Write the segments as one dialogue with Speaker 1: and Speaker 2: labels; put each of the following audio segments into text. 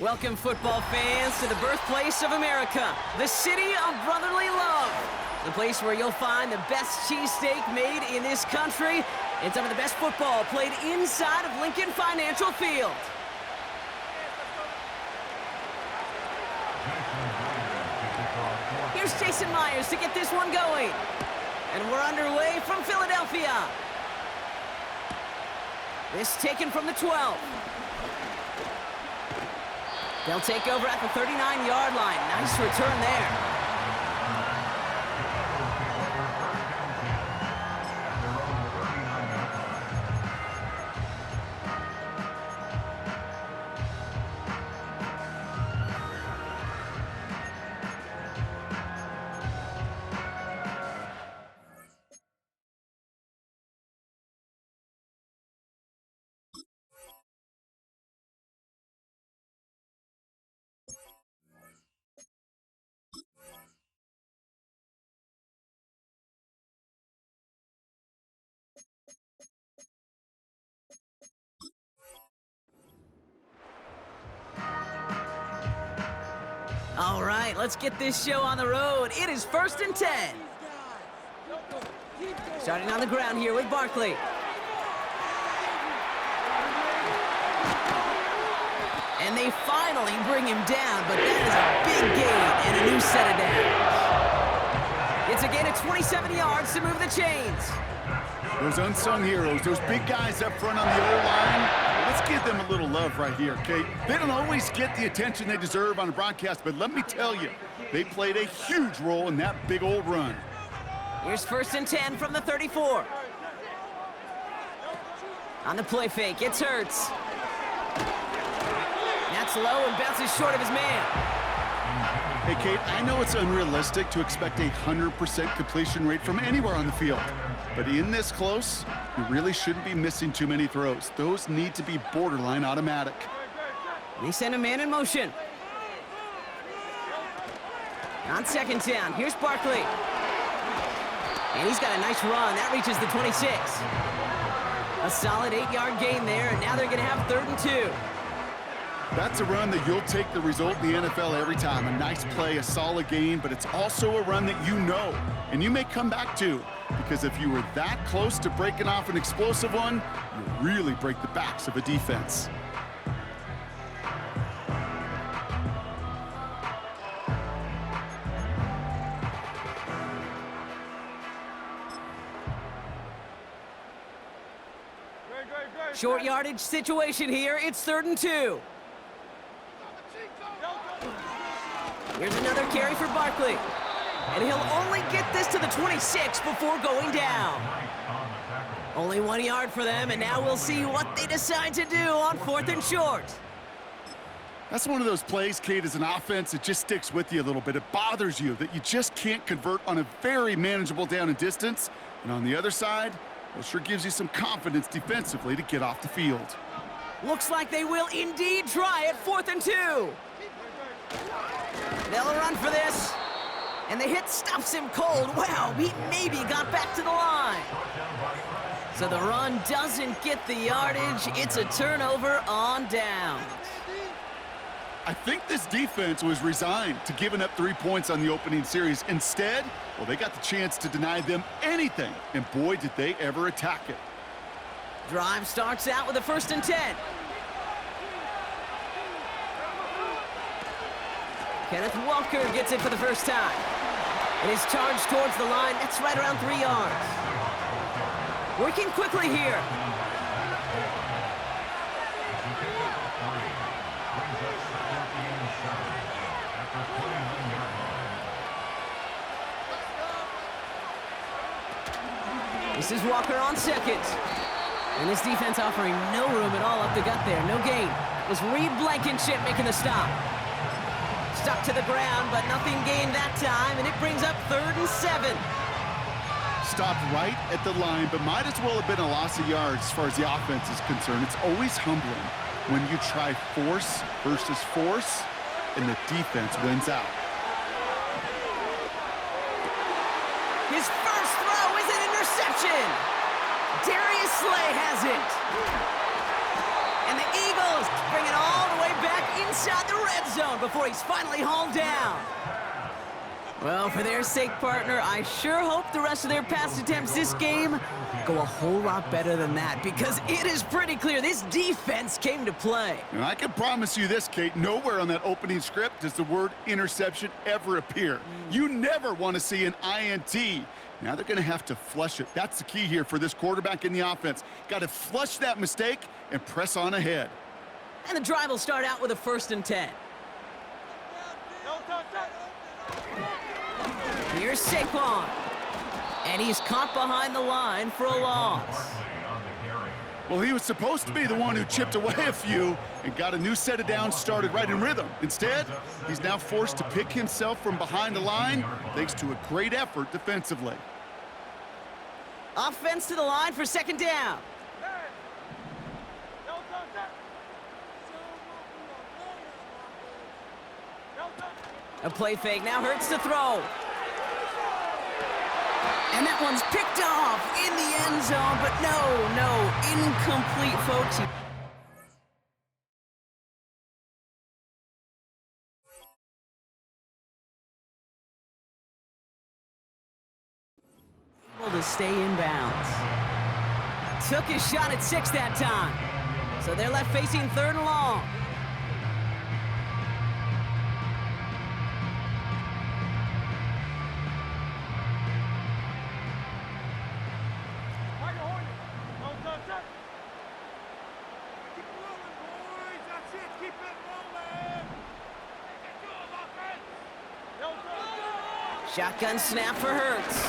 Speaker 1: Welcome, football fans, to the birthplace of America, the city of brotherly love. The place where you'll find the best cheesesteak made in this country and some of the best football played inside of Lincoln Financial Field. Here's Jason Myers to get this one going. And we're underway from Philadelphia. This taken from the 12. They'll take over at the 39-yard line. Nice return there. All right, let's get this show on the road. It is 1st and 10. Starting on the ground here with Barkley. And they finally bring him down, but that is a big gain and a new set of downs. It's a gain of 27 yards to move the chains.
Speaker 2: Those unsung heroes, those big guys up front on the O-line, let's give them a little love right here, okay? They don't always get the attention they deserve on a broadcast, but let me tell you, they played a huge role in that big old run.
Speaker 1: Here's 1st and 10 from the 34. On the play fake, it's Hurts. That's low and bounces short of his man.
Speaker 2: Hey, Kate, I know it's unrealistic to expect a 100% completion rate from anywhere on the field. But in this close, you really shouldn't be missing too many throws. Those need to be borderline automatic.
Speaker 1: They send a man in motion. On 2nd down, here's Barkley. And he's got a nice run. That reaches the 26. A solid 8-yard gain there, and now they're going to have 3rd and 2.
Speaker 2: That's a run that you'll take the result in the NFL every time. A nice play, a solid gain, but it's also a run that you know, and you may come back to. Because if you were that close to breaking off an explosive one, you really break the backs of a defense.
Speaker 1: Short yardage situation here. It's 3rd and 2. Here's another carry for Barkley. And he'll only get this to the 26 before going down. Only 1 yard for them, and now we'll see what they decide to do on 4th and short.
Speaker 2: That's one of those plays, Kate, as an offense, it just sticks with you a little bit. It bothers you that you just can't convert on a very manageable down and distance. And on the other side, well, sure gives you some confidence defensively to get off the field.
Speaker 1: Looks like they will indeed try at 4th and 2. They'll run for this. And the hit stuffs him cold. Wow, he maybe got back to the line. So the run doesn't get the yardage. It's a turnover on downs.
Speaker 2: I think this defense was resigned to giving up 3 points on the opening series. Instead, well, they got the chance to deny them anything. And boy, did they ever attack it.
Speaker 1: Drive starts out with a 1st and 10. Kenneth Walker gets it for the first time. And his charge towards the line, that's right around 3 yards. Working quickly here. This is Walker on 2nd. And this defense offering no room at all up the gut there. No gain. It was Reed Blankenship making the stop. Stuck to the ground, but nothing gained that time, and it brings up 3rd and 7.
Speaker 2: Stopped right at the line, but might as well have been a loss of yards as far as the offense is concerned. It's always humbling when you try force versus force, and the defense wins out.
Speaker 1: His first throw is an interception. Darius Slay has it. And the Eagles bring it all the way back inside the red zone before he's finally hauled down. Well, for their sake, partner, I sure hope the rest of their pass attempts this game go a whole lot better than that, because it is pretty clear this defense came to play.
Speaker 2: And I can promise you this, Kate, nowhere on that opening script does the word interception ever appear. You never want to see an INT. Now they're going to have to flush it. That's the key here for this quarterback in the offense. Got to flush that mistake and press on ahead.
Speaker 1: And the drive will start out with a 1st and 10. Here's Saquon. And he's caught behind the line for a loss.
Speaker 2: Well, he was supposed to be the one who chipped away a few and got a new set of downs started right in rhythm. Instead, he's now forced to pick himself from behind the line thanks to a great effort defensively.
Speaker 1: Offense to the line for 2nd down. A play fake now hurts to throw. And that one's picked off in the end zone, but no, incomplete, folks. Able to stay in bounds. Took his shot at 6 that time. So they're left facing 3rd and long. Shotgun snap for Hurts.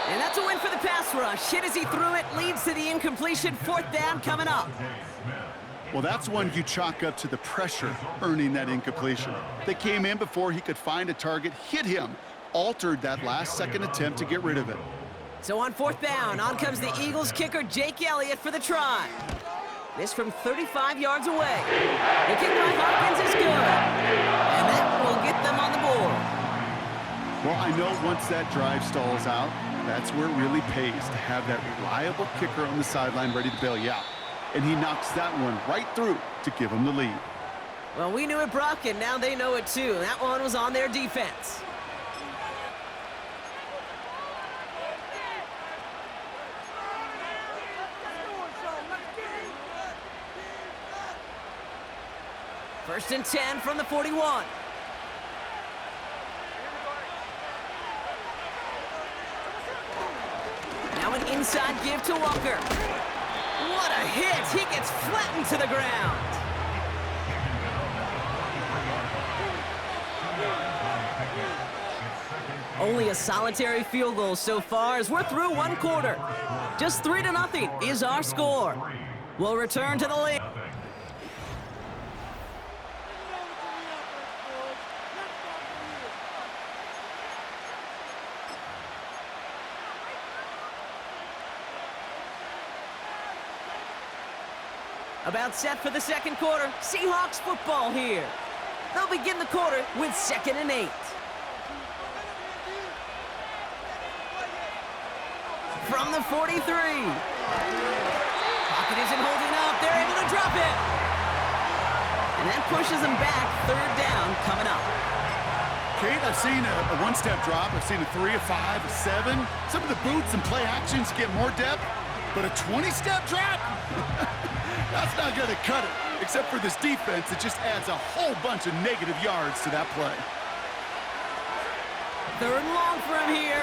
Speaker 1: And that's a win for the pass rush. Hit as he threw it, leads to the incompletion. 4th down coming up.
Speaker 2: Well, that's one you chalk up to the pressure earning that incompletion. They came in before he could find a target, hit him, altered that last-second attempt to get rid of it.
Speaker 1: So on 4th down, on comes the Eagles kicker, Jake Elliott, for the try. This from 35 yards away. The kick by Hopkins is good. And that will get them on the board.
Speaker 2: Well, I know once that drive stalls out, that's where it really pays to have that reliable kicker on the sideline ready to bail you out. And he knocks that one right through to give them the lead.
Speaker 1: Well, we knew it, Brock, and now they know it too. That one was on their defense. First and 10 from the 41. Now an inside give to Walker. What a hit! He gets flattened to the ground. Only a solitary field goal so far as we're through 1 quarter. Just 3-0 is our score. We'll return to the lead. About set for the 2nd quarter. Seahawks football here. They'll begin the quarter with 2nd and 8. From the 43. Pocket isn't holding up. They're able to drop it. And that pushes them back. 3rd down coming up.
Speaker 2: Kate, I've seen a 1-step drop. I've seen a 3, a 5, a 7. Some of the boots and play actions get more depth, but a 20-step drop? That's not going to cut it. Except for this defense, it just adds a whole bunch of negative yards to that play.
Speaker 1: 3rd and long for him here.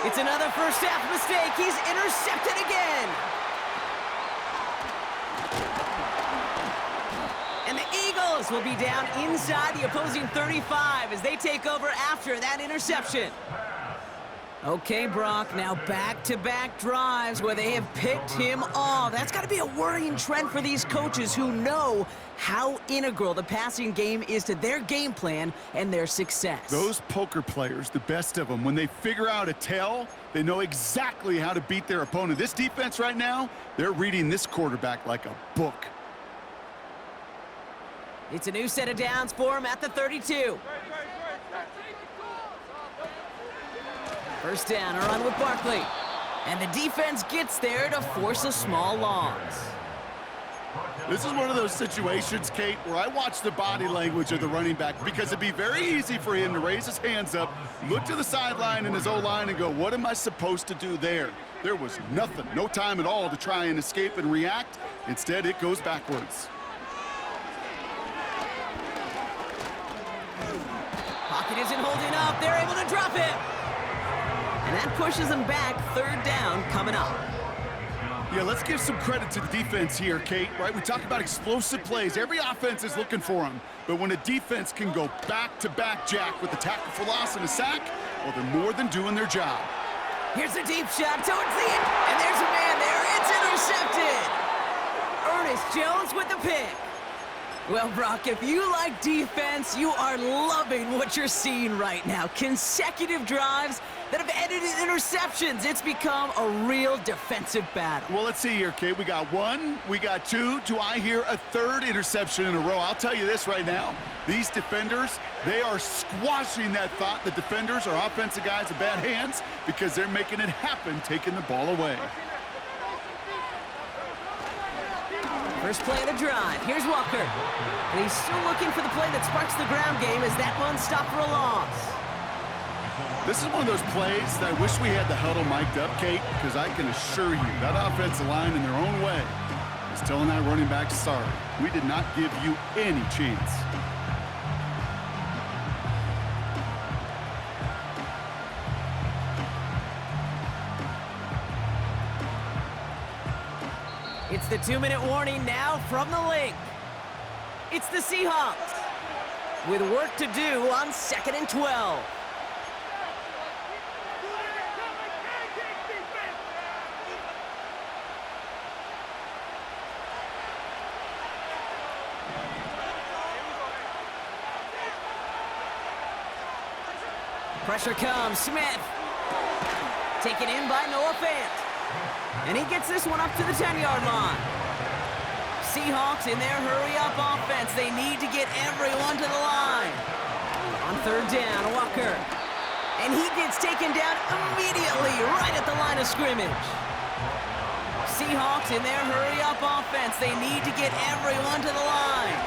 Speaker 1: It's another first half mistake. He's intercepted again. And the Eagles will be down inside the opposing 35 as they take over after that interception. Okay, Brock, now back-to-back drives where they have picked him off. That's got to be a worrying trend for these coaches who know how integral the passing game is to their game plan and their success.
Speaker 2: Those poker players, the best of them, when they figure out a tell, they know exactly how to beat their opponent. This defense right now, they're reading this quarterback like a book.
Speaker 1: It's a new set of downs for him at the 32. First down, a run with Barkley. And the defense gets there to force a small loss.
Speaker 2: This is one of those situations, Kate, where I watch the body language of the running back because it'd be very easy for him to raise his hands up, look to the sideline in his O-line and go, what am I supposed to do there? There was nothing, no time at all to try and escape and react. Instead, it goes backwards.
Speaker 1: Pocket isn't holding up. They're able to drop it. And that pushes them back. Third down coming up.
Speaker 2: Yeah, let's give some credit to the defense here, Kate, right? We talk about explosive plays. Every offense is looking for them. But when a defense can go back-to-back, Jack, with a tackle for loss and a sack, well, they're more than doing their job.
Speaker 1: Here's a deep shot towards the end. And there's a man there. It's intercepted. Ernest Jones with the pick. Well, Brock, if you like defense, you are loving what you're seeing right now. Consecutive drives that have ended in interceptions. It's become a real defensive battle.
Speaker 2: Well, let's see here, Kate. We got one, we got two. Do I hear a third interception in a row? I'll tell you this right now. These defenders, they are squashing that thought. The defenders are offensive guys with bad hands because they're making it happen, taking the ball away.
Speaker 1: First play of the drive. Here's Walker. And he's still looking for the play that sparks the ground game as that one stopped for a loss.
Speaker 2: This is one of those plays that I wish we had the huddle mic'd up, Kate, because I can assure you that offensive line in their own way is telling that running back, sorry, we did not give you any chance.
Speaker 1: It's the 2-minute warning now from the link. It's the Seahawks with work to do on 2nd and 12. Pressure comes. Smith taken in by Noah Fant. And he gets this one up to the 10-yard line. Seahawks in their hurry-up offense. They need to get everyone to the line. On third down, Walker. And he gets taken down immediately right at the line of scrimmage. Seahawks in their hurry-up offense. They need to get everyone to the line.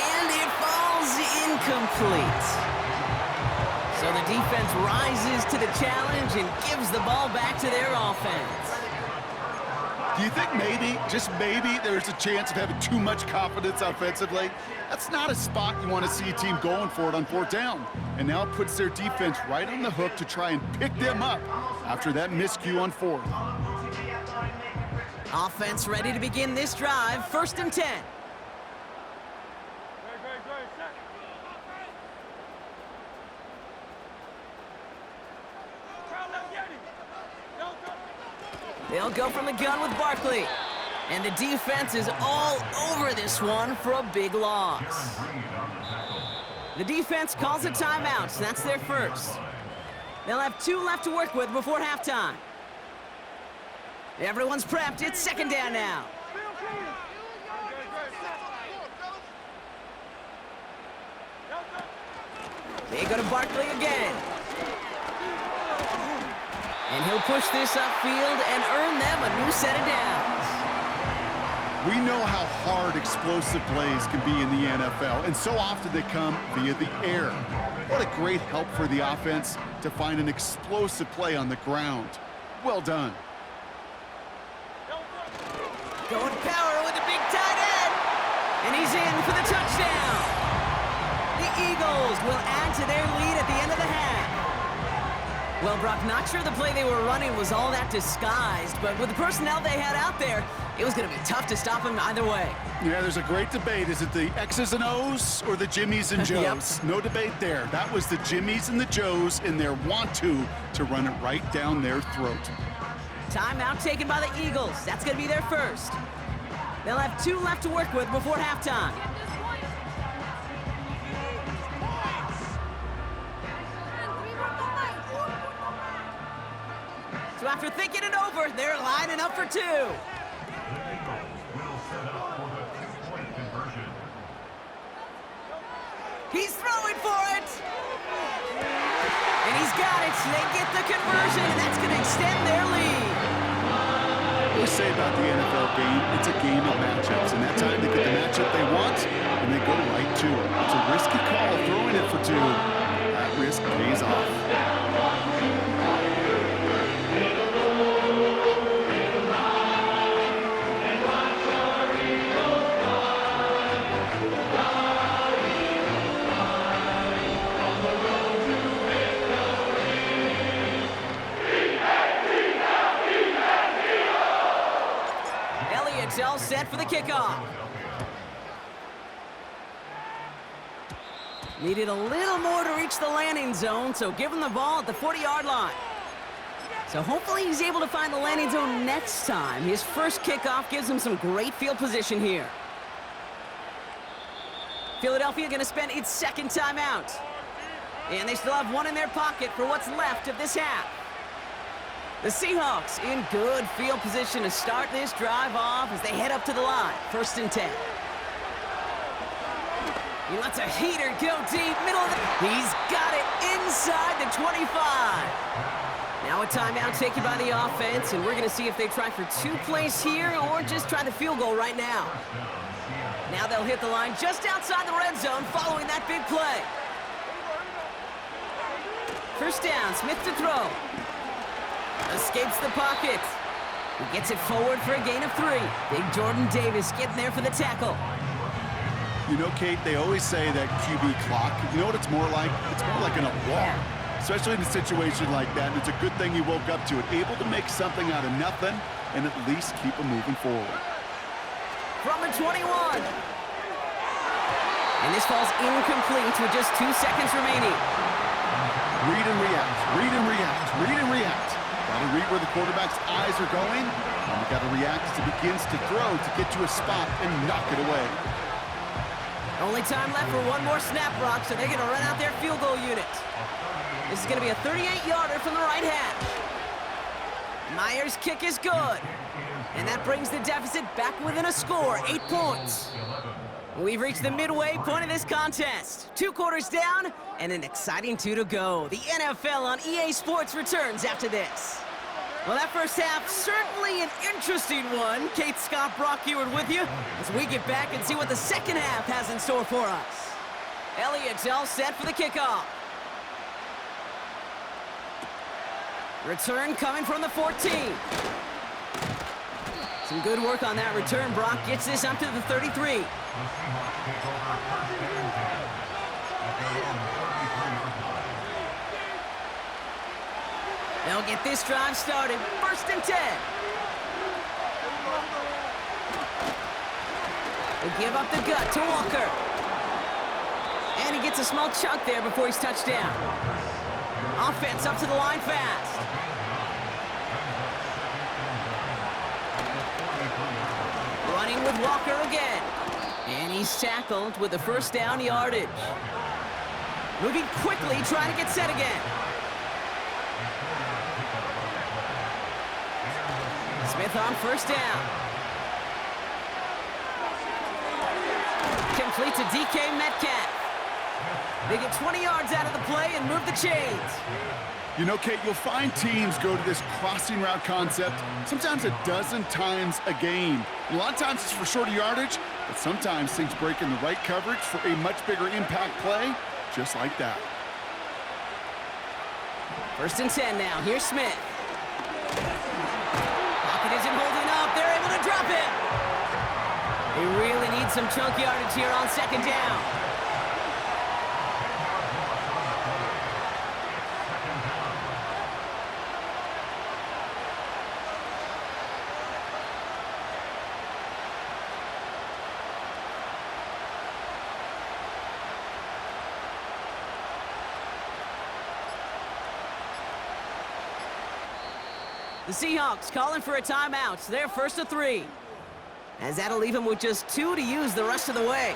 Speaker 1: And it falls incomplete. So the defense rises to the challenge and gives the ball back to their offense.
Speaker 2: Do you think maybe, just maybe, there's a chance of having too much confidence offensively? That's not a spot you want to see a team going for it on fourth down. And now it puts their defense right on the hook to try and pick them up after that miscue on fourth.
Speaker 1: Offense ready to begin this drive. 1st and 10. They'll go from the gun with Barkley. And the defense is all over this one for a big loss. The defense calls a timeout, so that's their first. They'll have 2 left to work with before halftime. Everyone's prepped. It's 2nd down now. They go to Barkley again. And he'll push this upfield and earn them a new set of downs.
Speaker 2: We know how hard explosive plays can be in the NFL, and so often they come via the air. What a great help for the offense to find an explosive play on the ground. Well done.
Speaker 1: Going power with a big tight end. And he's in for the touchdown. The Eagles will add to their lead at the end of the half. Well, Brock, not sure the play they were running was all that disguised, but with the personnel they had out there, it was going to be tough to stop him either way.
Speaker 2: Yeah, there's a great debate. Is it the X's and O's or the Jimmies and Joes?
Speaker 1: Yep.
Speaker 2: No debate there. That was the Jimmies and the Joes in their want-to run it right down their throat.
Speaker 1: Timeout taken by the Eagles. That's going to be their first. They'll have 2 left to work with before halftime. So after thinking it over, they're lining up for 2. He's throwing for it. And he's got it. They get the conversion.
Speaker 2: say about the NFL game, it's a game of matchups, and that time they get the matchup they want, and they go right to it. It's a risky call throwing it for 2. That risk pays off.
Speaker 1: It's all set for the kickoff. Needed a little more to reach the landing zone, so give him the ball at the 40-yard line. So hopefully he's able to find the landing zone next time. His first kickoff gives him some great field position here. Philadelphia going to spend its second timeout. And they still have one in their pocket for what's left of this half. The Seahawks in good field position to start this drive off as they head up to the line. 1st and 10. He lets a heater go deep, middle of the... He's got it inside the 25. Now a timeout taken by the offense, and we're going to see if they try for 2 plays here or just try the field goal right now. Now they'll hit the line just outside the red zone following that big play. 1st down, Smith to throw. Escapes the pocket. He gets it forward for a gain of 3. Big Jordan Davis getting there for the tackle.
Speaker 2: You know, Kate, they always say that QB clock, you know what it's more like? It's more like an alarm, especially in a situation like that. And it's a good thing he woke up to it, able to make something out of nothing and at least keep him moving forward.
Speaker 1: From the 21. And this falls incomplete with just 2 seconds remaining.
Speaker 2: Read and react, read and react, read and react. Got to read where the quarterback's eyes are going, and you got to react as he begins to throw to get to a spot and knock it away.
Speaker 1: Only time left for one more snap, Brock, so they're going to run out their field goal unit. This is going to be a 38-yarder from the right hash. Myers' kick is good, and that brings the deficit back within a score, 8 points. We've reached the midway point of this contest. 2 quarters down, and an exciting 2 to go. The NFL on EA Sports returns after this. Well, that first half, certainly an interesting one. Kate, Scott, Brock Eward with you as we get back and see what the second half has in store for us. Elliott's all set for the kickoff. Return coming from the 14. Some good work on that return. Brock gets this up to the 33. They'll get this drive started. 1st and 10. They give up the gut to Walker. And he gets a small chunk there before he's touched down. Offense up to the line fast. Running with Walker again. And he's tackled with the 1st down yardage. Moving quickly, trying to get set again. Smith on 1st down. Complete to DK Metcalf. They get 20 yards out of the play and move the chains.
Speaker 2: You know, Kate, you'll find teams go to this crossing route concept sometimes a dozen times a game. And a lot of times it's for shorter yardage, but sometimes things break in the right coverage for a much bigger impact play, just like that.
Speaker 1: 1st and 10 now. Here's Smith. Pocket isn't holding up. They're able to drop it. They really need some chunk yardage here on 2nd down. The Seahawks calling for a timeout. They're 1st to 3. As that'll leave them with just 2 to use the rest of the way.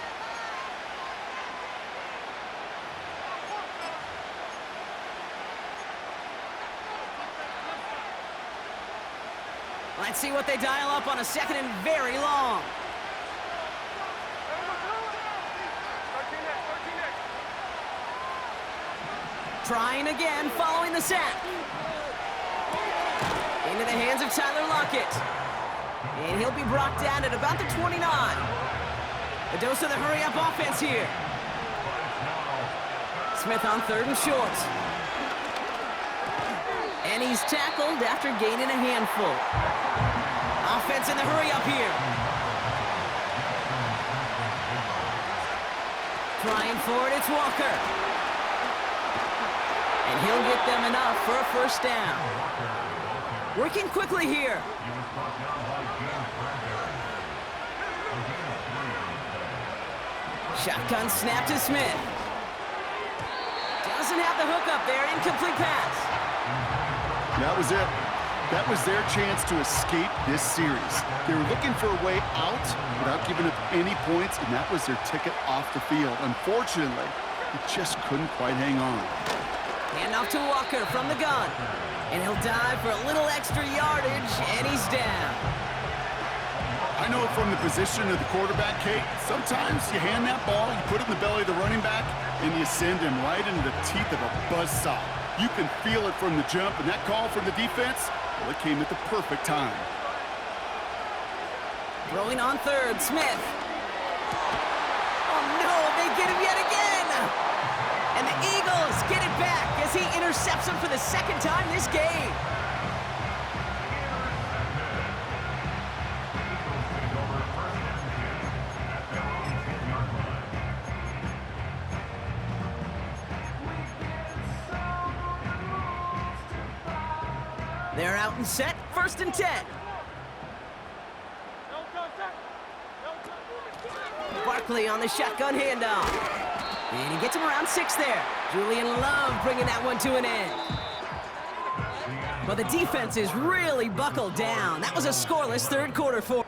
Speaker 1: Let's see what they dial up on a 2nd and very long. Trying again, following the sack. Into the hands of Tyler Lockett. And he'll be brought down at about the 29. A dose of the hurry-up offense here. Smith on 3rd and short. And he's tackled after gaining a handful. Offense in the hurry-up here. Trying for it, it's Walker. And he'll get them enough for a first down. Working quickly here. Shotgun snap to Smith. Doesn't have the hook up there. Incomplete pass.
Speaker 2: That was it. That was their chance to escape this series. They were looking for a way out without giving up any points, and that was their ticket off the field. Unfortunately, he just couldn't quite hang on.
Speaker 1: Handoff to Walker from the gun. And he'll dive for a little extra yardage, and he's down.
Speaker 2: I know from the position of the quarterback, Kate, sometimes you hand that ball, you put it in the belly of the running back, and you send him right into the teeth of a buzzsaw. You can feel it from the jump, and that call from the defense, well, it came at the perfect time.
Speaker 1: Throwing on 3rd, Smith. Oh no, they get him yet again! And the Eagles get it back as he intercepts him for the 2nd time this game. They're out and set, 1st and 10. Barkley on the shotgun handoff. And he gets him around 6 there. Julian Love bringing that one to an end. Well, the defense is really buckled down. That was a scoreless 3rd quarter for.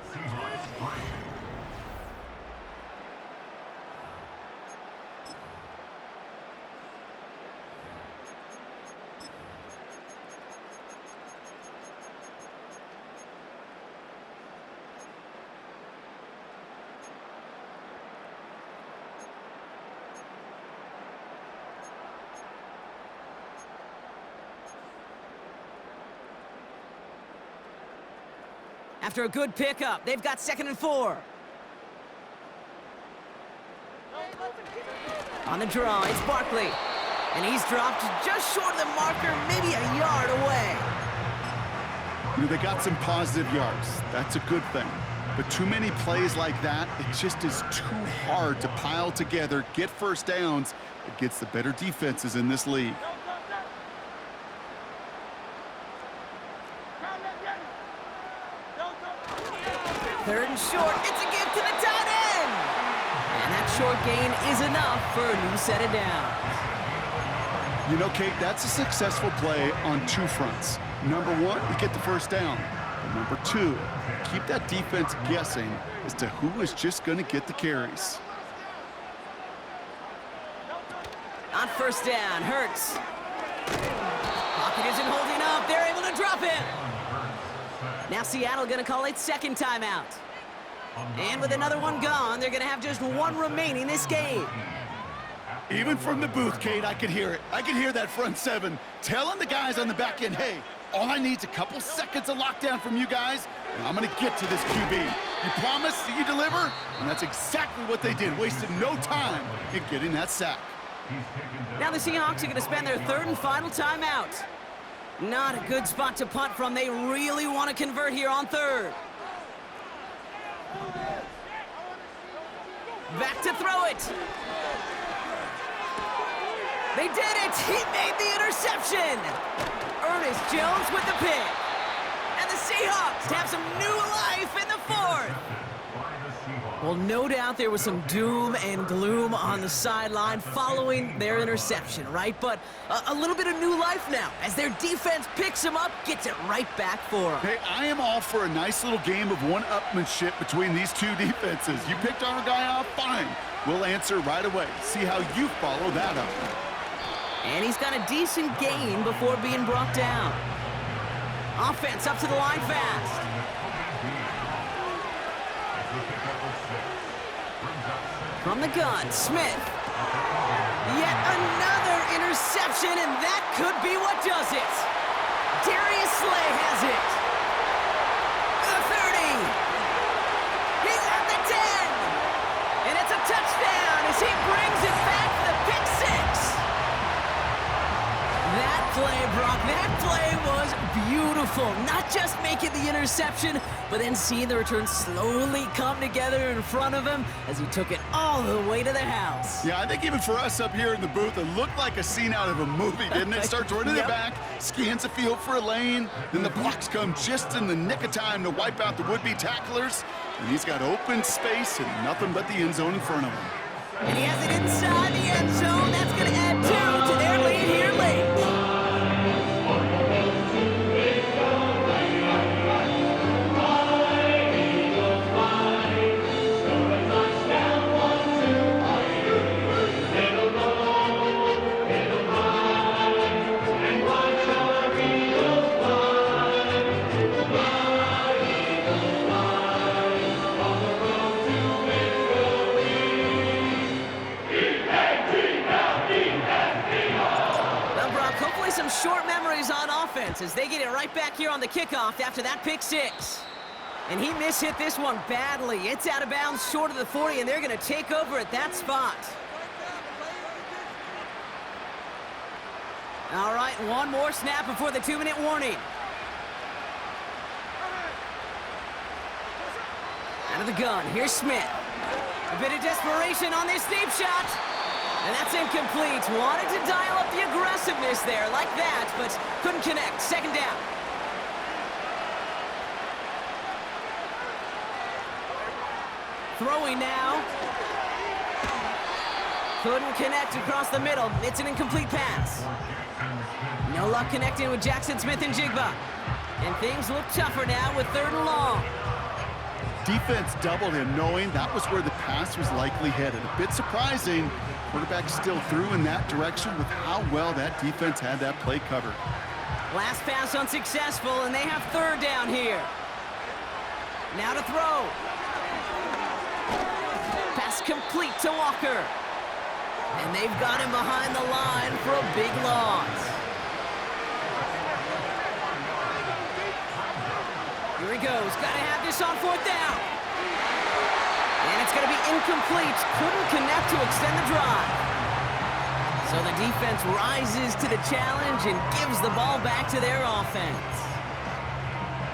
Speaker 1: After a good pickup, they've got 2nd and 4. On the draw, it's Barkley. And he's dropped just short of the marker, maybe a yard away.
Speaker 2: You know, they got some positive yards. That's a good thing. But too many plays like that, it just is too hard to pile together, get first downs against the better defenses in this league.
Speaker 1: Third and short, it's a give to the tight end. And that short gain is enough for a new set of downs.
Speaker 2: You know, Kate, that's a successful play on 2 fronts. Number 1, you get the first down. And number 2, keep that defense guessing as to who is just going to get the carries.
Speaker 1: On 1st down, Hurts. Pocket isn't holding up. They're able to drop him. Now Seattle going to call it 2nd timeout. And with another one gone, they're going to have just 1 remaining this game.
Speaker 2: Even from the booth, Kate, I could hear it. I could hear that front 7 telling the guys on the back end, hey, all I need is a couple seconds of lockdown from you guys, and I'm going to get to this QB. You promise that you deliver? And that's exactly what they did. Wasted no time in getting that sack.
Speaker 1: Now the Seahawks are going to spend their 3rd and final timeout. Not a good spot to punt from. They really want to convert here on 3rd. Back to throw it. They did it. He made the interception. Ernest Jones with the pick. And the Seahawks have some new life in the 4th. Well, no doubt there was some doom and gloom on the sideline following their interception, right? But a little bit of new life now as their defense picks them up, gets it right back for them.
Speaker 2: Hey, I am all for a nice little game of one-upmanship between these 2 defenses. You picked our guy off, fine. We'll answer right away. See how you follow that up.
Speaker 1: And he's got a decent gain before being brought down. Offense up to the line fast. From the gun, Smith. Yet another interception, and that could be what does it. Darius Slay has it. The beautiful. Not just making the interception, but then seeing the return slowly come together in front of him as he took it all the way to the house.
Speaker 2: Yeah, I think even for us up here in the booth, it looked like a scene out of a movie, didn't it? Starts running it back, scans the field for a lane, then the blocks come just in the nick of time to wipe out the would-be tacklers, and he's got open space and nothing but the end zone in front of him.
Speaker 1: And he has it inside the end zone. That's going to add 2 to their lead here late. Short memories on offense as they get it right back here on the kickoff after that pick 6. And he mishit this one badly. It's out of bounds short of the 40, and they're going to take over at that spot. All right, one more snap before the 2-minute warning. Out of the gun, here's Smith. A bit of desperation on this deep shot. And that's incomplete. Wanted to dial up the aggressiveness there like that, but couldn't connect. Second down. Throwing now. Couldn't connect across the middle. It's an incomplete pass. No luck connecting with Jackson Smith and Jigba. And things look tougher now with 3rd and long.
Speaker 2: Defense doubled him, knowing that was where the pass was likely headed. A bit surprising. Quarterback still threw in that direction with how well that defense had that play covered.
Speaker 1: Last pass unsuccessful, and they have 3rd down here. Now to throw. Pass complete to Walker. And they've got him behind the line for a big loss. Here he goes. Got to have this on 4th down. And it's going to be incomplete. Couldn't connect to extend the drive. So the defense rises to the challenge and gives the ball back to their offense.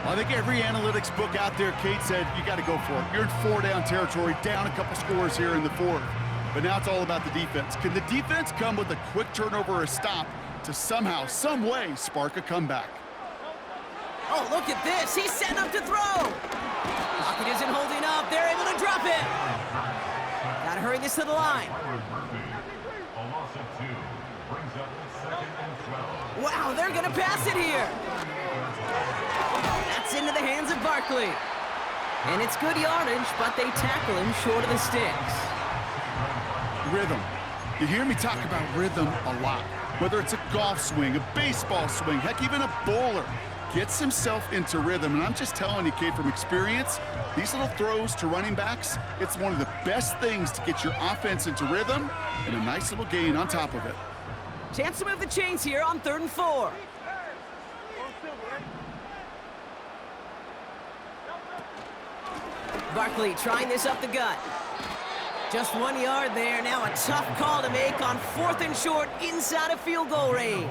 Speaker 2: Well, I think every analytics book out there, Kate, said you got to go for it. You're in 4-down territory, down a couple scores here in the 4th. But now it's all about the defense. Can the defense come with a quick turnover or a stop to somehow, some way, spark a comeback?
Speaker 1: Oh, look at this. He's set up to throw. Pocket isn't holding up. They're able to drop it. Got to hurry this to the line. Wow, they're going to pass it here. That's into the hands of Barkley. And it's good yardage, but they tackle him short of the sticks.
Speaker 2: Rhythm. You hear me talk about rhythm a lot. Whether it's a golf swing, a baseball swing, heck, even a bowler. Gets himself into rhythm, and I'm just telling you, Kate, from experience, these little throws to running backs, it's one of the best things to get your offense into rhythm and a nice little gain on top of it.
Speaker 1: Chance to move the chains here on 3rd and 4. Barkley trying this up the gut. Just 1 yard there. Now a tough call to make on 4th and short inside of field goal range.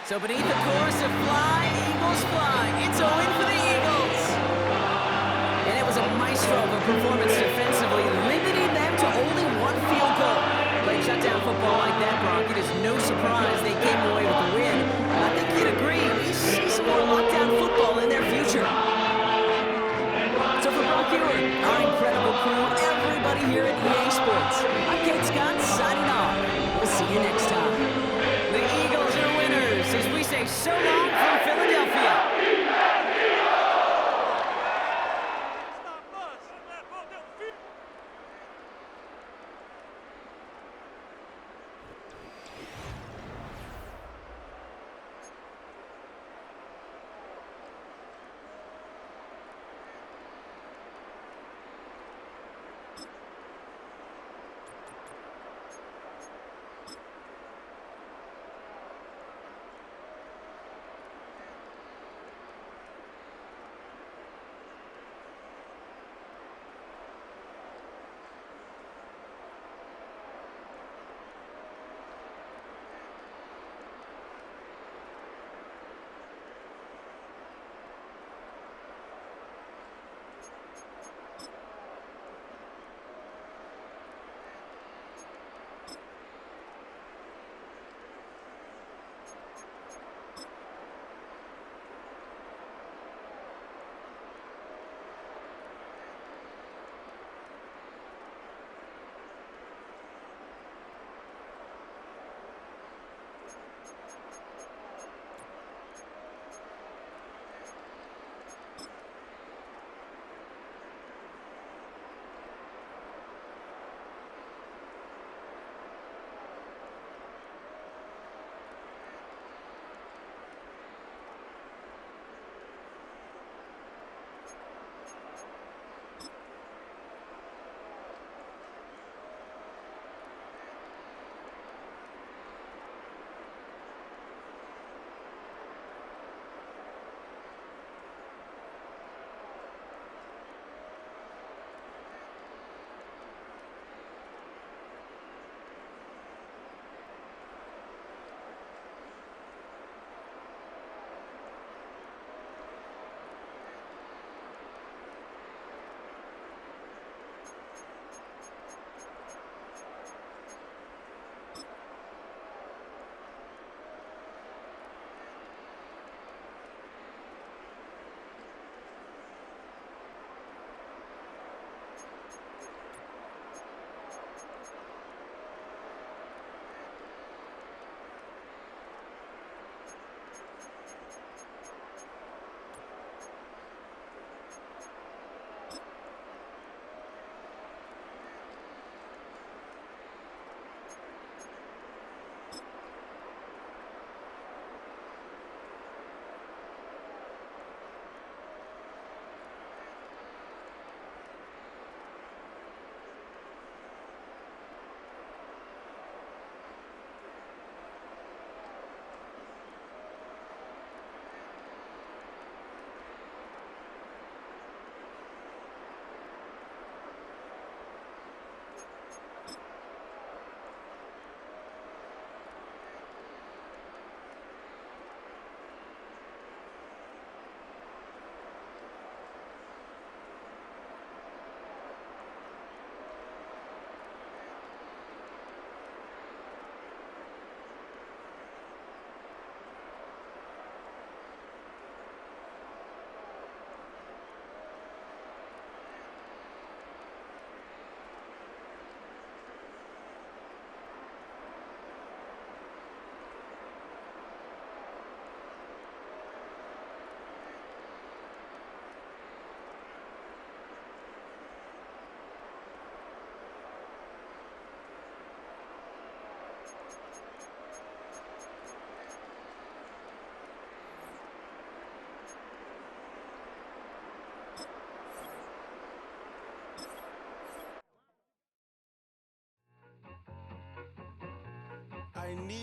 Speaker 1: So beneath the chorus of Fly, Eagles Fly, it's a win for the Eagles. And it was a maestro of a performance defensively, limiting them to only 1 field goal. Playing shutdown football like that, Brock, it is no surprise they came away with the win. I think you'd agree, we see some more lockdown football in their future. So for Brock Ewer, our incredible crew, everybody here at EA Sports, I'm Kate Scott signing off. We'll see you next time. The Eagles are winners as we say so long from Philadelphia.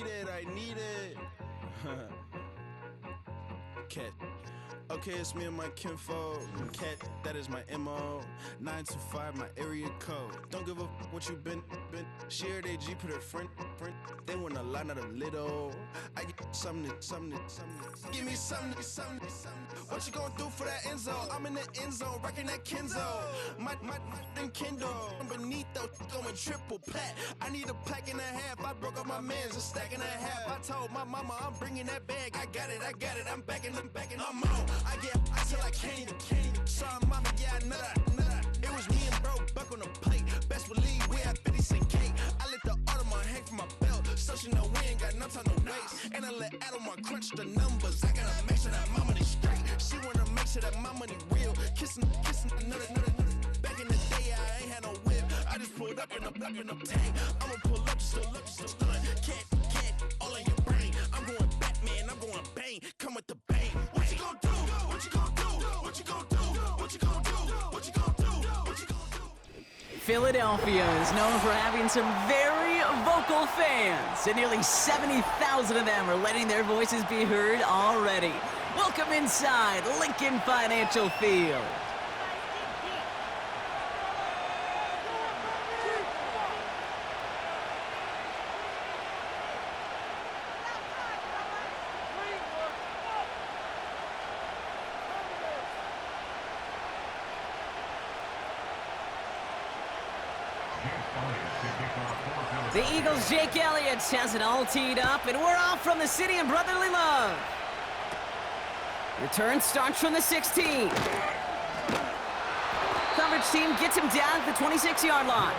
Speaker 3: need it. Cat. Okay, it's me and my kinfolk. Cat, that is my MO. 925, my area code. Don't give a what you been. Shared AG, put her friend. They want a lot, not a little. I get something. Give me something. What you gonna do for that end zone? I'm in the end zone, rocking that Kenzo. My Kindle. Beneath though, going triple plat. I need a pack and a half. I broke up my mans, a stack and a half. I told my mama I'm bringing that bag. I got it. I'm backing, I'm on. I get till I can't. Sorry, mama, yeah, I know that. It was me and bro, buck on the plate. Best believe we had 50 cent cake. I let the Audemars hang from my belt, so she know we ain't got no time to waste. And I let Audemars crunch the numbers. I gotta make sure that my money straight. She wanna make sure that my money real. Kissing another. Back in the day, I ain't had no whip. I just pulled up in a tank. I'ma pull up just to stun. Can't, all in your brain. I'm going Batman, I'm going bang. Come with the bang. What you gonna do? What you gonna do? What you gonna do? What you gonna do? What you gonna do? What you gonna do?
Speaker 1: Philadelphia is known for having some very vocal fans, and nearly 70,000 of them are letting their voices be heard already. Welcome inside Lincoln Financial Field. The Eagles' Jake Elliott has it all teed up, and we're off from the city of brotherly love. Return starts from the 16. Coverage team gets him down at the 26-yard line.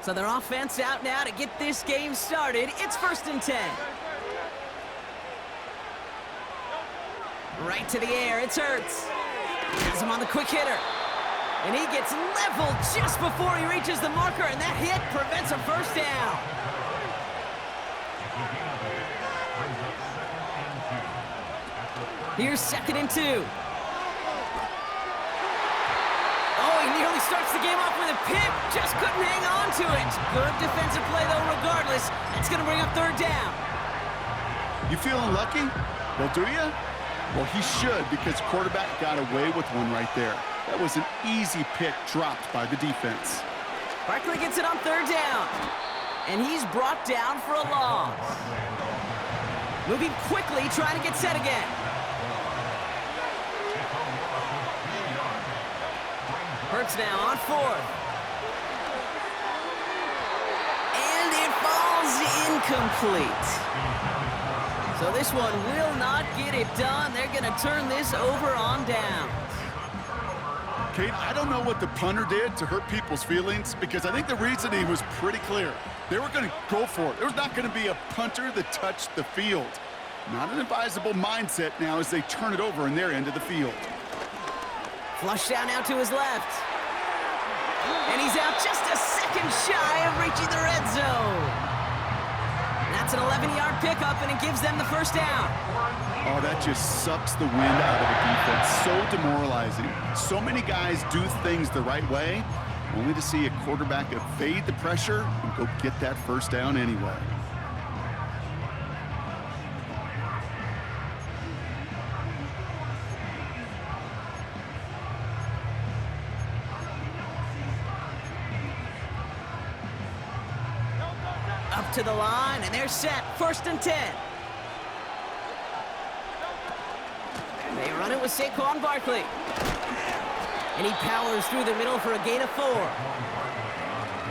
Speaker 1: So their offense out now to get this game started. It's 1st and 10. Right to the air, it's Hurts. Has him on the quick hitter. And he gets leveled just before he reaches the marker, and that hit prevents a first down. Here's 2nd and 2. He nearly starts the game off with a pick. Just couldn't hang on to it. Good defensive play, though, regardless. It's going to bring up 3rd down.
Speaker 2: You feeling lucky? Well, do you? Well, he should, because quarterback got away with one right there. That was an easy pick dropped by the defense.
Speaker 1: Barkley gets it on 3rd down. And he's brought down for a loss. Moving quickly, trying to get set again. Hurts now on 4th. And it falls incomplete. So this one will not get it done. They're going to turn this over on downs.
Speaker 2: Kate, I don't know what the punter did to hurt people's feelings, because I think the reasoning was pretty clear. They were going to go for it. There's not going to be a punter that touched the field. Not an advisable mindset now as they turn it over in their end of the field.
Speaker 1: Flush down now to his left. And he's out just a second shy of reaching the red zone. That's an 11-yard pickup, and it gives them the first down.
Speaker 2: Oh, that just sucks the wind out of the defense. So demoralizing. So many guys do things the right way, only to see a quarterback evade the pressure and go get that first down anyway.
Speaker 1: Up to the line, and they're set. 1st and 10. They run it with Saquon Barkley. And he powers through the middle for a gain of 4.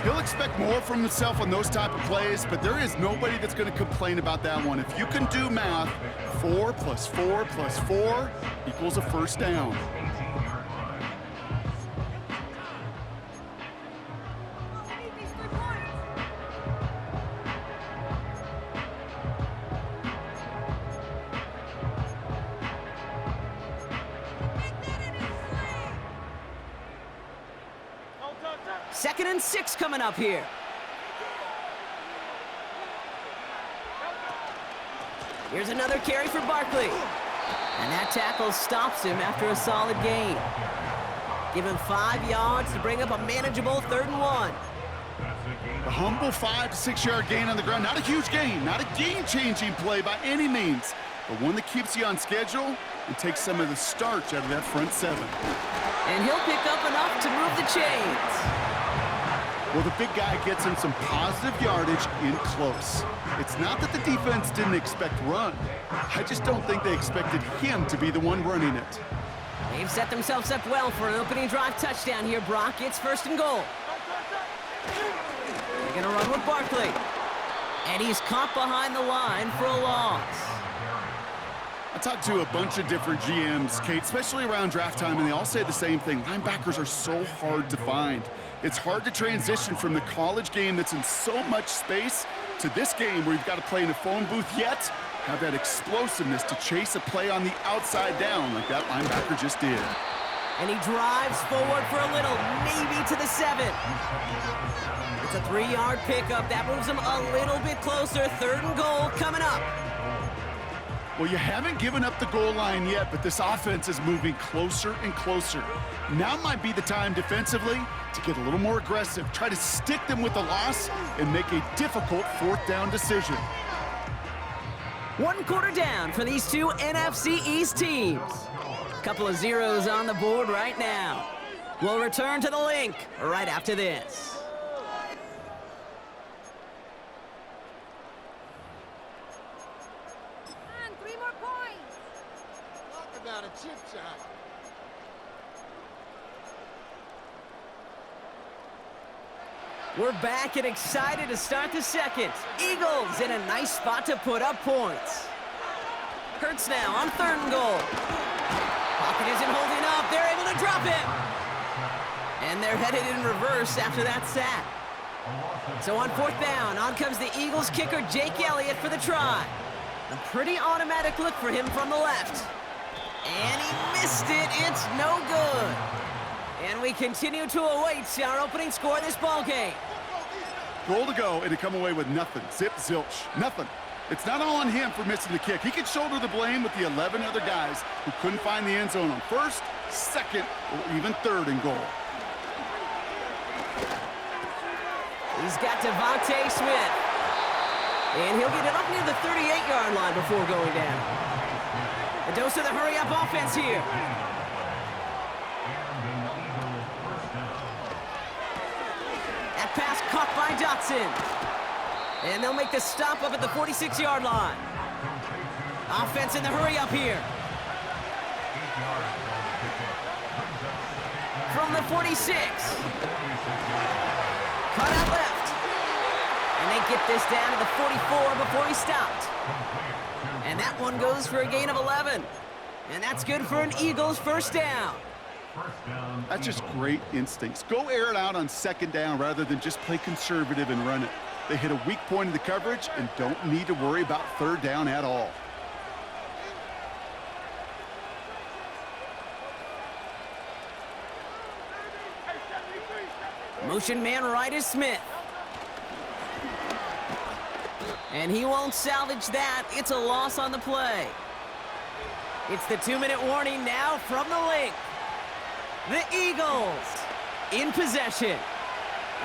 Speaker 2: He'll expect more from himself on those type of plays, but there is nobody that's going to complain about that one. If you can do math, 4 + 4 + 4 equals a first down.
Speaker 1: Second and 6 coming up here. Here's another carry for Barkley. And that tackle stops him after a solid gain. Give him 5 yards to bring up a manageable 3rd and 1.
Speaker 2: A humble 5 to 6 yard gain on the ground. Not a huge gain, not a game-changing play by any means, but one that keeps you on schedule and takes some of the starch out of that front 7.
Speaker 1: And he'll pick up enough to move the chains.
Speaker 2: Well, the big guy gets him some positive yardage in close. It's not that the defense didn't expect run. I just don't think they expected him to be the one running it.
Speaker 1: They've set themselves up well for an opening drive touchdown here, Brock. It's 1st and goal. They're going to run with Barkley. And he's caught behind the line for a loss.
Speaker 2: I talked to a bunch of different GMs, Kate, especially around draft time, and they all say the same thing. Linebackers are so hard to find. It's hard to transition from the college game that's in so much space to this game where you've got to play in a phone booth, yet have that explosiveness to chase a play on the outside down like that linebacker just did.
Speaker 1: And he drives forward for a little, maybe to the 7. It's a 3-yard pickup. That moves him a little bit closer. 3rd and goal coming up.
Speaker 2: Well, you haven't given up the goal line yet, but this offense is moving closer and closer. Now might be the time defensively to get a little more aggressive, try to stick them with the loss, and make a difficult 4th down decision.
Speaker 1: 1 quarter down for these two NFC East teams. Couple of zeros on the board right now. We'll return to the link right after this. We're back and excited to start the second. Eagles in a nice spot to put up points. Hurts now on 3rd and goal. Pocket isn't holding up. They're able to drop it. And they're headed in reverse after that sack. So on 4th down, on comes the Eagles kicker, Jake Elliott, for the try. A pretty automatic look for him from the left. And he missed it. It's no good. And we continue to await our opening score of this ball game.
Speaker 2: Goal to go, and to come away with nothing. Zip, zilch, nothing. It's not all on him for missing the kick. He could shoulder the blame with the 11 other guys who couldn't find the end zone on 1st, 2nd, or even 3rd and goal.
Speaker 1: He's got Devontae Smith. And he'll get it up near the 38-yard line before going down. A dose of the hurry-up offense here. That pass caught by Dotson. And they'll make the stop up at the 46-yard line. Offense in the hurry-up here. From the 46. Cut out left. And they get this down to the 44 before he stopped. And that one goes for a gain of 11. And that's good for an Eagles 1st down.
Speaker 2: That's just great instincts. Go air it out on 2nd down rather than just play conservative and run it. They hit a weak point in the coverage and don't need to worry about 3rd down at all.
Speaker 1: Motion man right is Smith. And he won't salvage that. It's a loss on the play. It's the 2-minute warning now from the link. The Eagles in possession.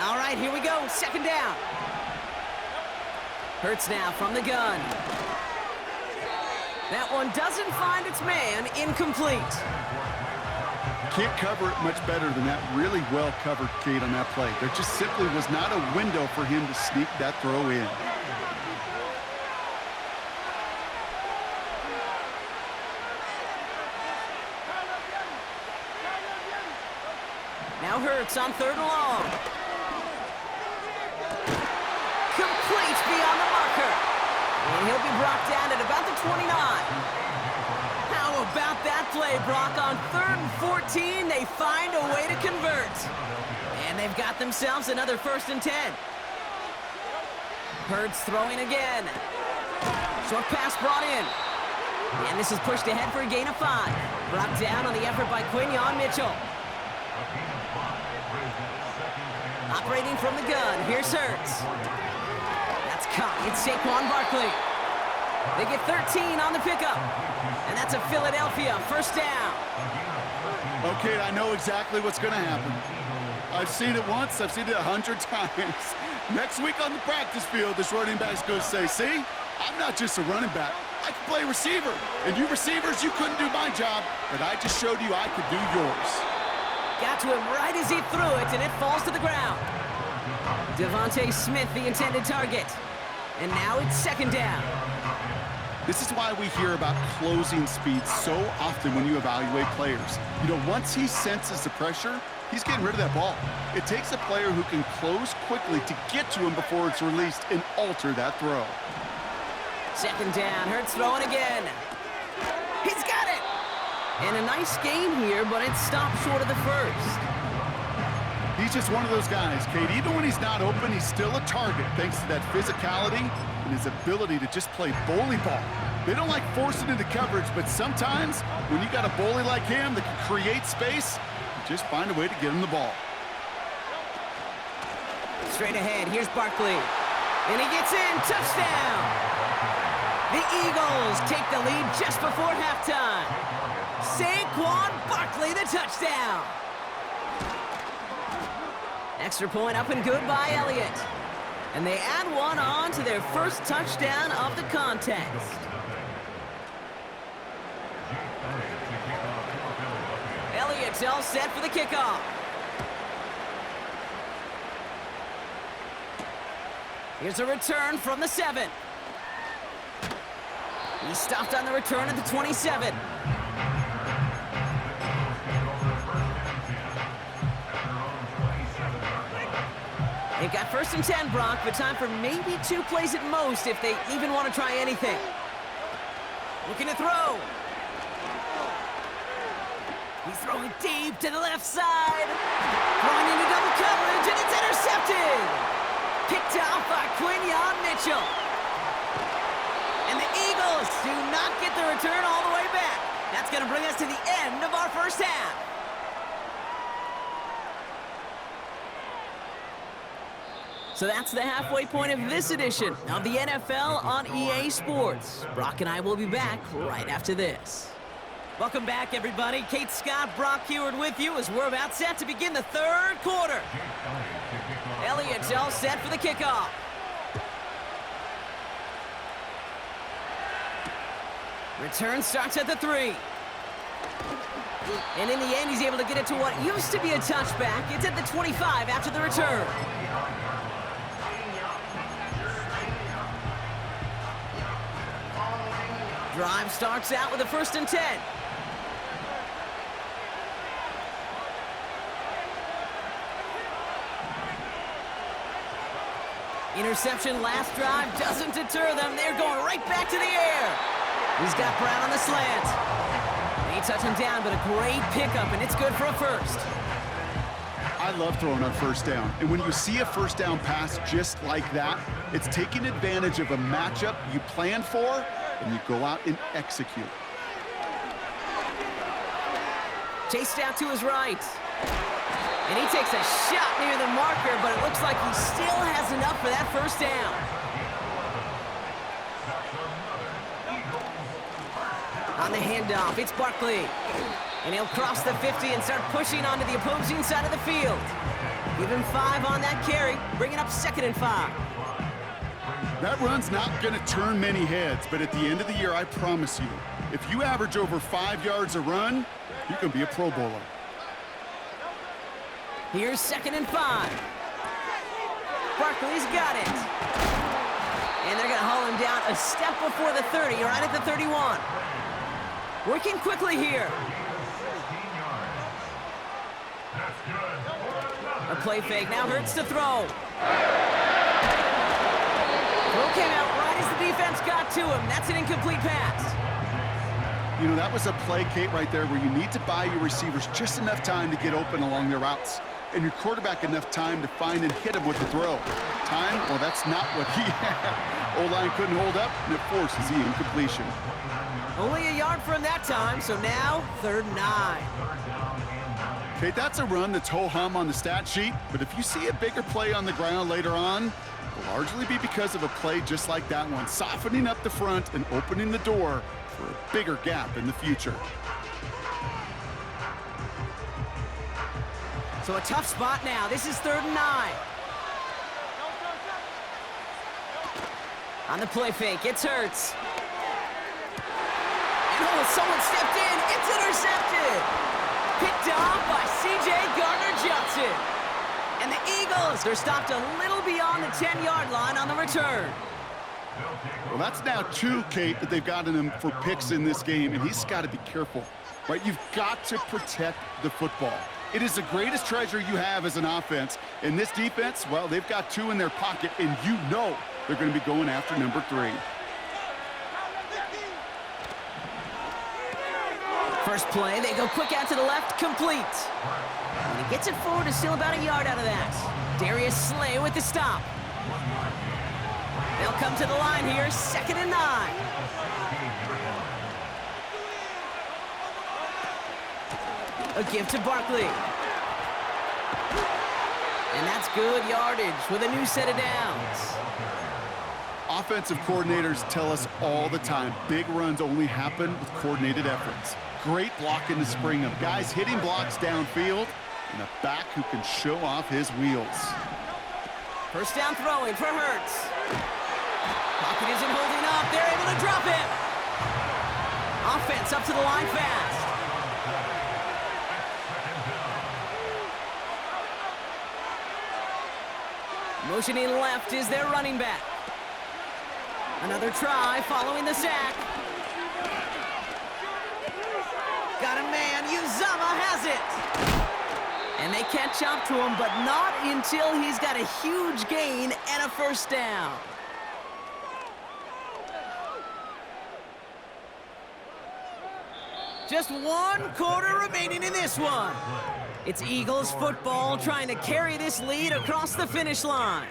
Speaker 1: All right, here we go. 2nd down. Hurts now from the gun. That one doesn't find its man. Incomplete.
Speaker 2: Can't cover it much better than that really well-covered Kate on that play. There just simply was not a window for him to sneak that throw in.
Speaker 1: Now Hurts on 3rd and long. It'll be brought down at about the 29. How about that play, Brock? On 3rd and 14, they find a way to convert. And they've got themselves another 1st and 10. Hurts throwing again. Short pass brought in. And this is pushed ahead for a gain of 5. Brought down on the effort by Quinyon Mitchell. Operating from the gun, here's Hurts. That's caught, it's Saquon Barkley. They get 13 on the pickup. And that's a Philadelphia 1st down.
Speaker 2: Okay, I know exactly what's going to happen. I've seen it once, I've seen it 100 times. Next week on the practice field, this running back's going to say, see, I'm not just a running back. I can play receiver. And you receivers, you couldn't do my job, but I just showed you I could do yours.
Speaker 1: Got to him right as he threw it, and it falls to the ground. Devontae Smith, the intended target. And now it's 2nd down.
Speaker 2: This is why we hear about closing speed so often when you evaluate players. You know, once he senses the pressure, he's getting rid of that ball. It takes a player who can close quickly to get to him before it's released and alter that throw.
Speaker 1: 2nd down, Hurts throwing again. He's got it! And a nice gain here, but it stopped short of the 1st.
Speaker 2: He's just one of those guys, Kate. Even when he's not open, he's still a target thanks to that physicality and his ability to just play bully ball. They don't like forcing into coverage, but sometimes when you got a bully like him that can create space, you just find a way to get him the ball.
Speaker 1: Straight ahead, here's Barkley. And he gets in, touchdown! The Eagles take the lead just before halftime. Saquon Barkley, the touchdown. Extra point up and good by Elliott. And they add one on to their 1st touchdown of the contest. Elliott's all set for the kickoff. Here's a return from the 7. He stopped on the return at the 27. They've got 1st and 10, Brock, but time for maybe 2 plays at most if they even want to try anything. Looking to throw. He's throwing deep to the left side. Throwing into double coverage, and it's intercepted. Picked off by Quinyon Mitchell. And the Eagles do not get the return all the way back. That's going to bring us to the end of our 1st half. So that's the halfway point of this edition of the NFL on EA Sports. Brock and I will be back right after this. Welcome back, everybody. Kate Scott, Brock Heward with you as we're about set to begin the 3rd quarter. Elliott's all set for the kickoff. Return starts at the 3. And in the end, he's able to get it to what used to be a touchback. It's at the 25 after the return. Drive starts out with a 1st and 10. Interception last drive doesn't deter them. They're going right back to the air. He's got Brown on the slant. They touch him down, but a great pickup, and it's good for a 1st.
Speaker 2: I love throwing on 1st down. And when you see a 1st down pass just like that, it's taking advantage of a matchup you planned for, and you go out and execute.
Speaker 1: Chased out to his right. And he takes a shot near the marker, but it looks like he still has enough for that 1st down. On the handoff, it's Barkley. And he'll cross the 50 and start pushing onto the opposing side of the field. Give him 5 on that carry, bringing up 2nd and 5.
Speaker 2: That run's not going to turn many heads, but at the end of the year, I promise you, if you average over 5 yards a run, you can be a Pro Bowler.
Speaker 1: Here's 2nd and 5. Barkley's got it. And they're going to haul him down a step before the 30, right at the 31. Working quickly here. A play fake, now Hurts to throw. Throw came out right inside as the defense got to him. That's an incomplete pass.
Speaker 2: You know, that was a play, Kate, right there where you need to buy your receivers just enough time to get open along their routes, and your quarterback enough time to find and hit him with the throw. Time? Well, that's not what he had. O-line couldn't hold up, and it forces the incompletion.
Speaker 1: Only a yard from that time, so now 3rd and 9.
Speaker 2: Kate, that's a run that's ho-hum on the stat sheet, but if you see a bigger play on the ground later on, it'll largely be because of a play just like that one, softening up the front and opening the door for a bigger gap in the future.
Speaker 1: So a tough spot now. This is 3rd and 9. On the play fake, it's Hurts. And oh, someone stepped in. It's intercepted. Picked off by C.J. Gardner-Johnson. And the Eagles, they're stopped a little beyond the 10-yard line on the return.
Speaker 2: Well, that's now 2, Kate, that they've gotten him for picks in this game, and he's got to be careful, right? You've got to protect the football. It is the greatest treasure you have as an offense. And this defense, well, they've got 2 in their pocket, and you know they're going to be going after number 3.
Speaker 1: First play, they go quick out to the left, complete. And he gets it forward, is still about a yard out of that. Darius Slay with the stop. They'll come to the line here, 2nd and 9. A give to Barkley. And that's good yardage with a new set of downs.
Speaker 2: Offensive coordinators tell us all the time, big runs only happen with coordinated efforts. Great block in the spring of guys hitting blocks downfield and a back who can show off his wheels.
Speaker 1: First down throwing for Hurts. Pocket isn't holding up. They're able to drop him. Offense up to the line fast. Motioning left is their running back. Another try following the sack. Got a man. Uzama has it. And they catch up to him, but not until he's got a huge gain and a first down. Just 1 quarter remaining in this one. It's Eagles football trying to carry this lead across the finish line.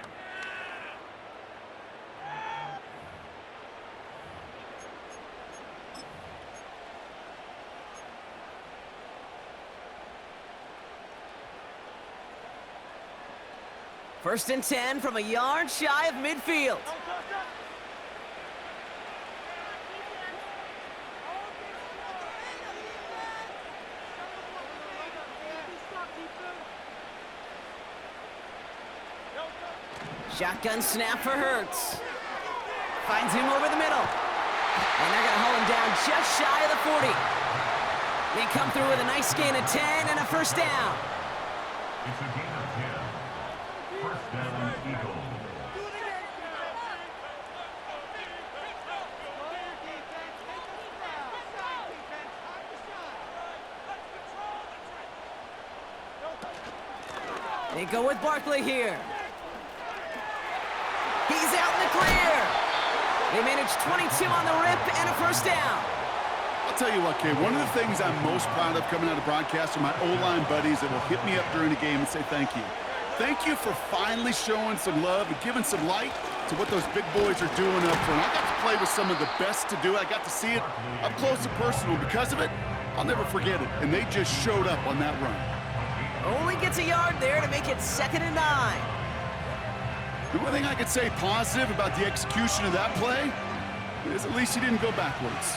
Speaker 1: First and 10 from a yard shy of midfield. Shotgun snap for Hurts. Finds him over the middle. And they're going to haul him down just shy of the 40. They come through with a nice gain of 10 and a first down.
Speaker 4: It's a gain of 10. First down, Eagles.
Speaker 1: They go with Barkley here. He's out in the clear. They managed 22 on the rip and a first down.
Speaker 2: I'll tell you what, Kay, one of the things I'm most proud of coming out of broadcast are my O-line buddies that will hit me up during the game and say thank you. Thank you for finally showing some love and giving some light to what those big boys are doing up front. I got to play with some of the best to do it. I got to see it up close and personal. Because of it, I'll never forget it. And they just showed up on that run.
Speaker 1: Only gets a yard there to make it 2nd and 9.
Speaker 2: The one thing I could say positive about the execution of that play is at least he didn't go backwards.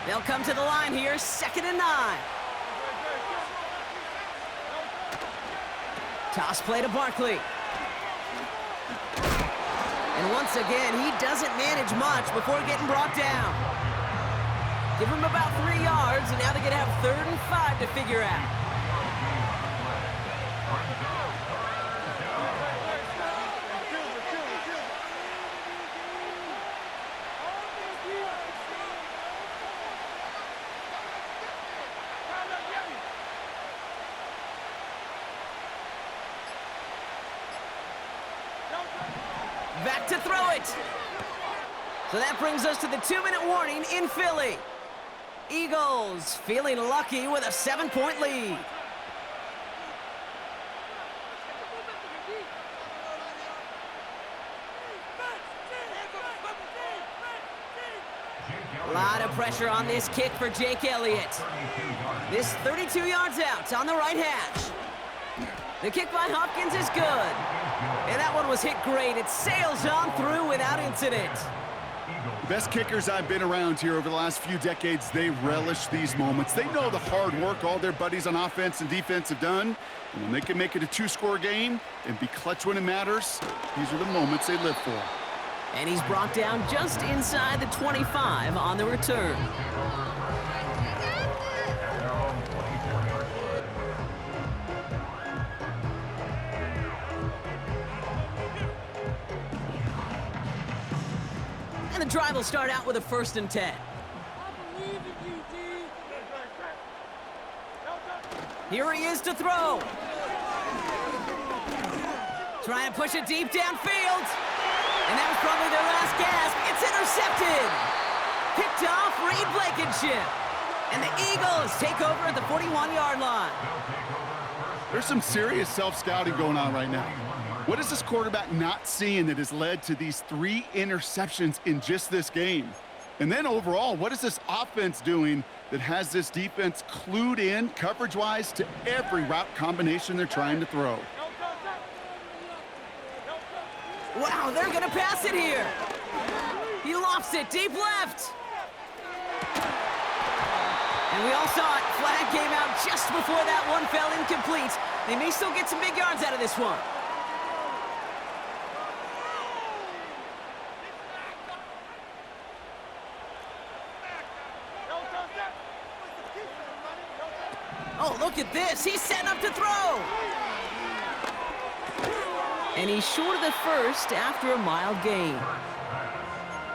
Speaker 1: They'll come to the line here, 2nd and 9. Toss play to Barkley. And once again, he doesn't manage much before getting brought down. Give him about 3 yards, and now they're going to have 3rd and 5 to figure out. Back to throw it. So that brings us to the 2-minute warning in Philly. Eagles feeling lucky with a 7-point lead. A lot of pressure on this kick for Jake Elliott. This 32 yards out on the right hash. The kick by Hopkins is good. And that one was hit great. It sails on through without incident.
Speaker 2: The best kickers I've been around here over the last few decades, they relish these moments. They know the hard work all their buddies on offense and defense have done. And when they can make it a 2-score game and be clutch when it matters, these are the moments they live for.
Speaker 1: And he's brought down just inside the 25 on the return. And the drive will start out with a 1st and 10. Here he is to throw. Trying to push it deep downfield. And that was probably their last gasp. It's intercepted. Picked off Reed Blankenship. And the Eagles take over at the 41-yard line.
Speaker 2: There's some serious self-scouting going on right now. What is this quarterback not seeing that has led to these 3 interceptions in just this game? And then overall, what is this offense doing that has this defense clued in coverage-wise to every route combination they're trying to throw?
Speaker 1: Wow, they're going to pass it here. He lofts it deep left. And we all saw it. Flag came out just before that one fell incomplete. They may still get some big yards out of this one. Oh, look at this. He's setting up to throw. And he's short of the 1st after a mild gain.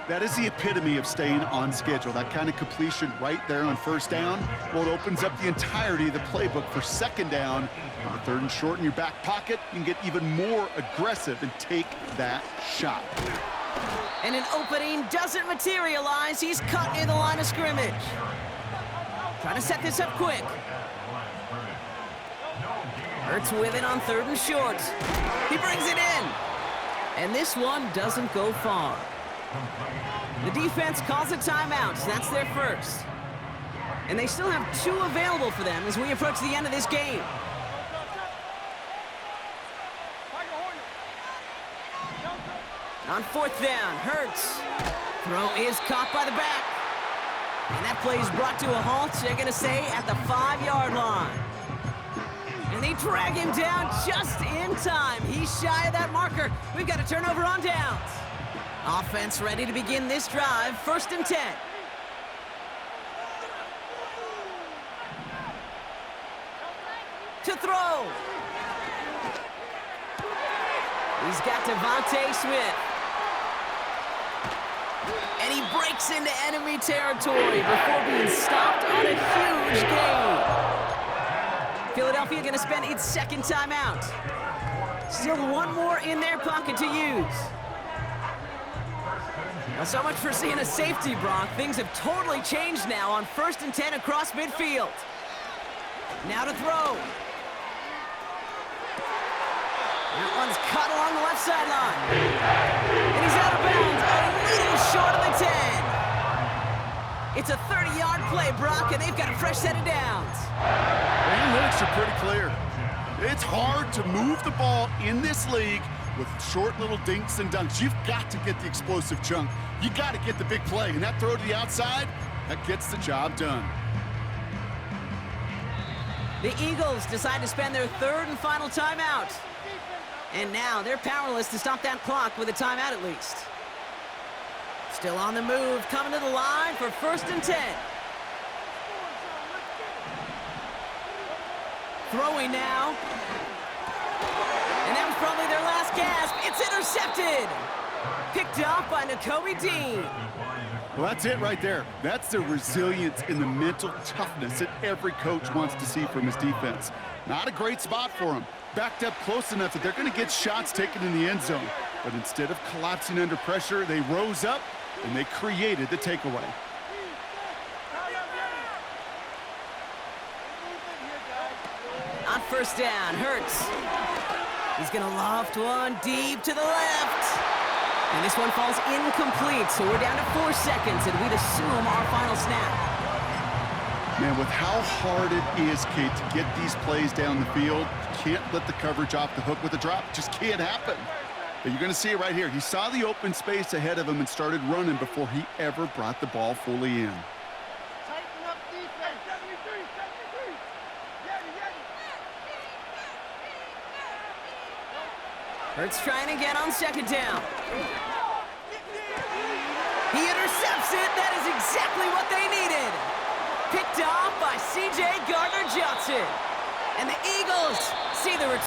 Speaker 2: That is the epitome of staying on schedule. That kind of completion right there on 1st down. Well, it opens up the entirety of the playbook for 2nd down. On the 3rd and short in your back pocket, you can get even more aggressive and take that shot.
Speaker 1: And an opening doesn't materialize. He's cut in the line of scrimmage. Trying to set this up quick. Hurts with it on 3rd and short. He brings it in. And this one doesn't go far. The defense calls a timeout. That's their 1st. And they still have 2 available for them as we approach the end of this game. On 4th down, Hurts. Throw is caught by the back. And that play is brought to a halt, they're going to say, at the 5-yard line. And they drag him down just in time. He's shy of that marker. We've got a turnover on downs. Offense ready to begin this drive. 1st and 10. To throw. He's got Devontae Smith. And he breaks into enemy territory before being stopped on a huge gain. Philadelphia going to spend its 2nd timeout. Still 1 more in their pocket to use. Well, so much for seeing a safety, Brock. Things have totally changed now on 1st and 10 across midfield. Now to throw. That one's cut along the left sideline. And he's out of bounds, a little short of the 10. It's a 30-yard play, Brock, and they've got a fresh set of downs.
Speaker 2: The analytics are pretty clear. It's hard to move the ball in this league with short little dinks and dunks. You've got to get the explosive chunk. You got to get the big play, and that throw to the outside, that gets the job done.
Speaker 1: The Eagles decide to spend their 3rd and final timeout. And now they're powerless to stop that clock with a timeout at least. Still on the move, coming to the line for 1st and 10. Throwing now. And that was probably their last gasp. It's intercepted. Picked off by Nakobe Dean.
Speaker 2: Well, that's it right there. That's the resilience and the mental toughness that every coach wants to see from his defense. Not a great spot for him. Backed up close enough that they're going to get shots taken in the end zone. But instead of collapsing under pressure, they rose up and they created the takeaway.
Speaker 1: On first down, Hurts. He's going to loft one deep to the left. And this one falls incomplete, so we're down to 4 seconds, and we'd assume our final snap.
Speaker 2: Man, with how hard it is, Kate, to get these plays down the field, you can't let the coverage off the hook with a drop. It just can't happen. But you're going to see it right here. He saw the open space ahead of him and started running before he ever brought the ball fully in.
Speaker 1: Hurts trying to get on second down. He intercepts it. That is exactly what they needed. Picked off by C.J. Gardner-Johnson. And the Eagles see the return.